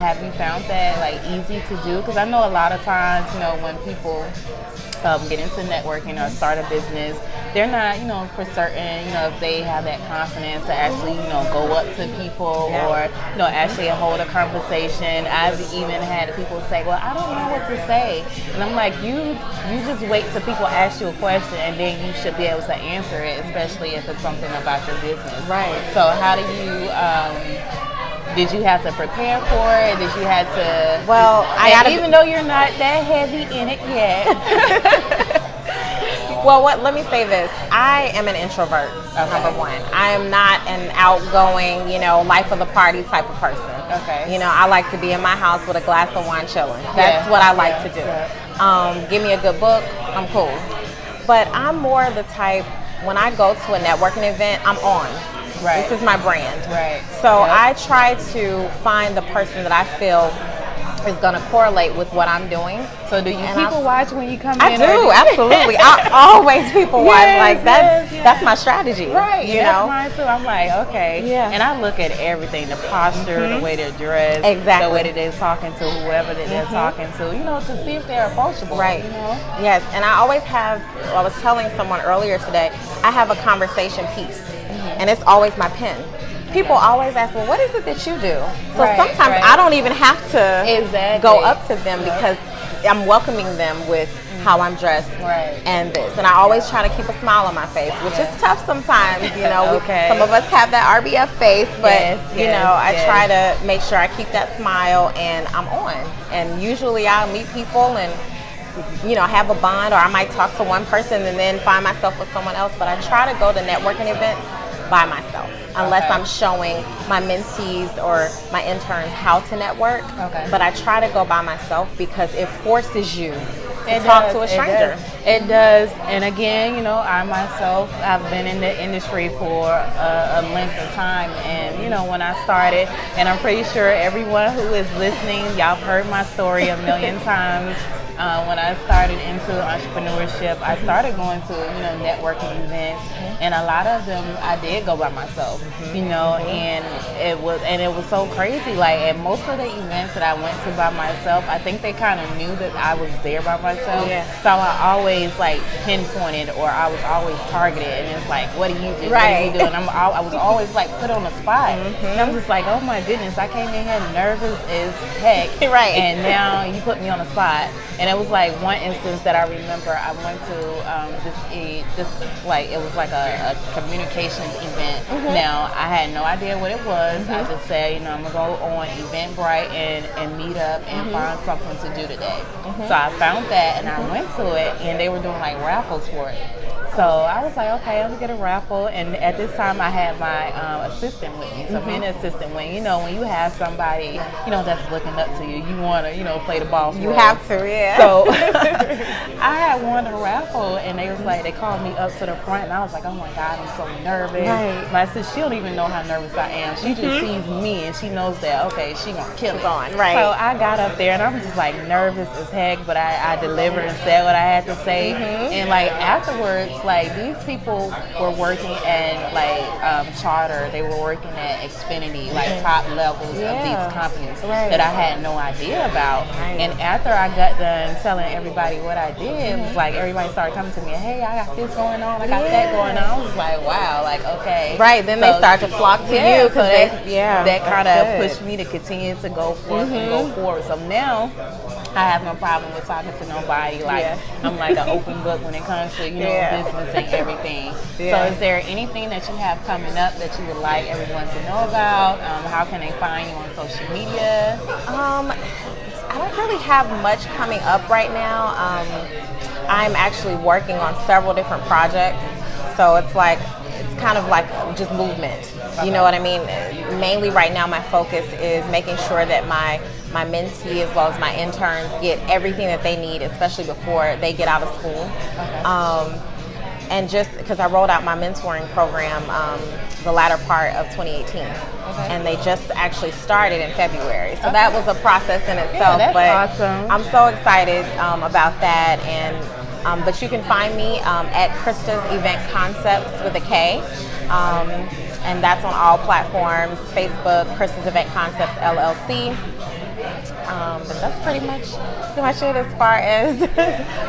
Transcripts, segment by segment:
Have you found that like easy to do? Because I know a lot of times, when people get into networking or start a business, they're not, for certain, if they have that confidence to actually, go up to people or, actually hold a conversation. I've even had people say, well, I don't know what to say. And I'm like, you just wait till people ask you a question and then you should be able to answer it, especially if it's something about your business. Right. So how do you, did you have to prepare for it? Did you have to? Well, even though you're not that heavy in it yet. Well, let me say this. I am an introvert, number one. I am not an outgoing, life of the party type of person. Okay. I like to be in my house with a glass of wine chilling. That's what I like to do. Yeah. Give me a good book, I'm cool. But I'm more the type, when I go to a networking event, I'm on. Right. This is my brand. Right. So I try to find the person that I feel is going to correlate with what I'm doing. So do you people watch when you come in? I do, absolutely. I always people watch. Like that's my strategy. Right. You that's know? mine too. I'm like, okay. Yeah. And I look at everything, the posture, the way they're dressed, exactly. the way that they're talking to whoever that they're talking to, to see if they're approachable. Right. Yes. And I always have, I was telling someone earlier today, I have a conversation piece. And it's always my pen. People always ask, well, what is it that you do? So sometimes I don't even have to go up to them because I'm welcoming them with how I'm dressed and this. And I always try to keep a smile on my face, which is tough sometimes, Some of us have that RBF face, but, I try to make sure I keep that smile and I'm on. And usually I'll meet people and have a bond, or I might talk to one person and then find myself with someone else. But I try to go to networking events by myself, unless I'm showing my mentees or my interns how to network. But I try to go by myself because it forces you to talk to a stranger. It does. And again, I myself, I've been in the industry for a length of time. And, when I started, and I'm pretty sure everyone who is listening, y'all have heard my story a million times. When I started into entrepreneurship, I started going to, networking events, and a lot of them I did go by myself, and it was so crazy. Like at most of the events that I went to by myself, I think they kind of knew that I was there by myself. So I always like pinpointed, or I was always targeted, and it's like, what do you do? What do you do? And I was always like put on the spot, and I'm just like, oh my goodness, I came in here nervous as heck, and now you put me on the spot. And it was like one instance that I remember. I went to it was like a communications event. Now I had no idea what it was. I just said, I'm gonna go on Eventbrite and meet up and find something to do today. So I found that and I went to it, and they were doing like raffles for it. So I was like, okay, I'm gonna get a raffle. And at this time, I had my assistant with me. So being an assistant, when you have somebody, that's looking up to you, you wanna, play the ball for you have to, yeah. So I had won a raffle, and they called me up to the front, and I was like, oh my God, I'm so nervous. My sister, she don't even know how nervous I am. She just sees me, and she knows that, okay, she gonna kill it. So I got up there, and I was just like nervous as heck, but I delivered and said what I had to say. And like afterwards, like these people were working at like Charter, they were working at Xfinity, like top levels of these companies that I had no idea about. And after I got done telling everybody what I did, it was like everybody started coming to me, hey, I got this going on, I got that going on. I was like, wow, like okay. Then they start to flock to you. So that kind of pushed me to continue to go forth and go forward. So now I have no problem with talking to nobody. Like I'm like an open book when it comes to business and everything. So is there anything that you have coming up that you would like everyone to know about? How can they find you on social media? I don't really have much coming up right now. I'm actually working on several different projects. So it's kind of like just movement. You know what I mean? Mainly right now my focus is making sure that my mentee as well as my interns get everything that they need, especially before they get out of school. And just because I rolled out my mentoring program the latter part of 2018. And they just actually started in February. So that was a process in itself. That's but awesome. I'm so excited about that. And but you can find me at Krista's Event Concepts with a K. And that's on all platforms, Facebook, Krista's Event Concepts LLC. But that's pretty much it as far as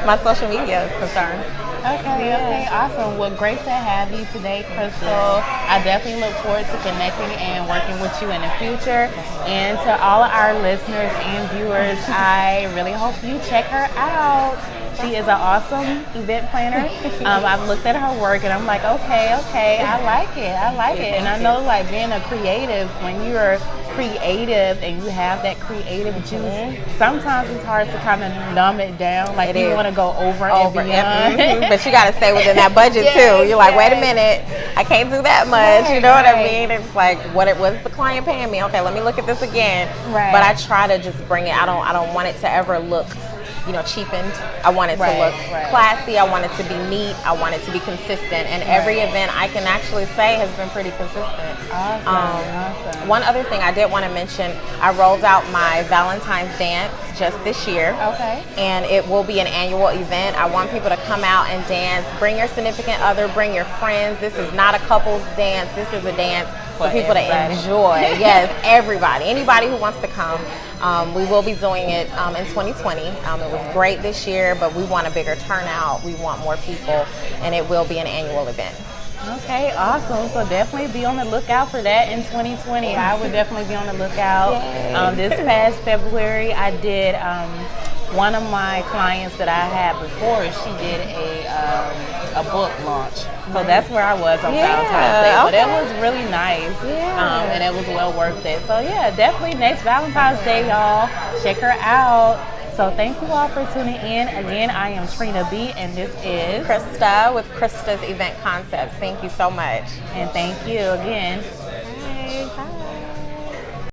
my social media is concerned. Okay, awesome. Well, great to have you today, Crystal. I definitely look forward to connecting and working with you in the future. And to all of our listeners and viewers, I really hope you check her out. She is an awesome event planner. I've looked at her work and I'm like, okay, I like it. And I know, like, being a creative, when you're creative and you have that creative juice, sometimes it's hard to kind of numb it down. Like, you want to go over and beyond. But you got to stay within that budget too. You're like, wait a minute, I can't do that much. You know what I mean? It's like, what was the client paying me? Okay, let me look at this again. Right. But I try to just bring it. I don't want it to ever look, cheapened. I want it to look classy. I want it to be neat. I want it to be consistent. And every event, I can actually say, has been pretty consistent. Awesome. One other thing I did want to mention, I rolled out my Valentine's dance just this year. Okay. And it will be an annual event. I want people to come out and dance. Bring your significant other, bring your friends. This is not a couple's dance. This is a dance for people to enjoy. Yes, everybody. Anybody who wants to come. We will be doing it in 2020. It was great this year, but we want a bigger turnout. We want more people, and it will be an annual event. Okay, awesome. So definitely be on the lookout for that in 2020. I would definitely be on the lookout. This past February, I did one of my clients that I had before. She did a book launch. So that's where I was on Valentine's Day. But it was really nice. And it was well worth it. So yeah, definitely next Valentine's Day, y'all. Check her out. So thank you all for tuning in. Again, I am Trina B, and this is Krista with Krista's Event Concepts. Thank you so much. And thank you again. Bye.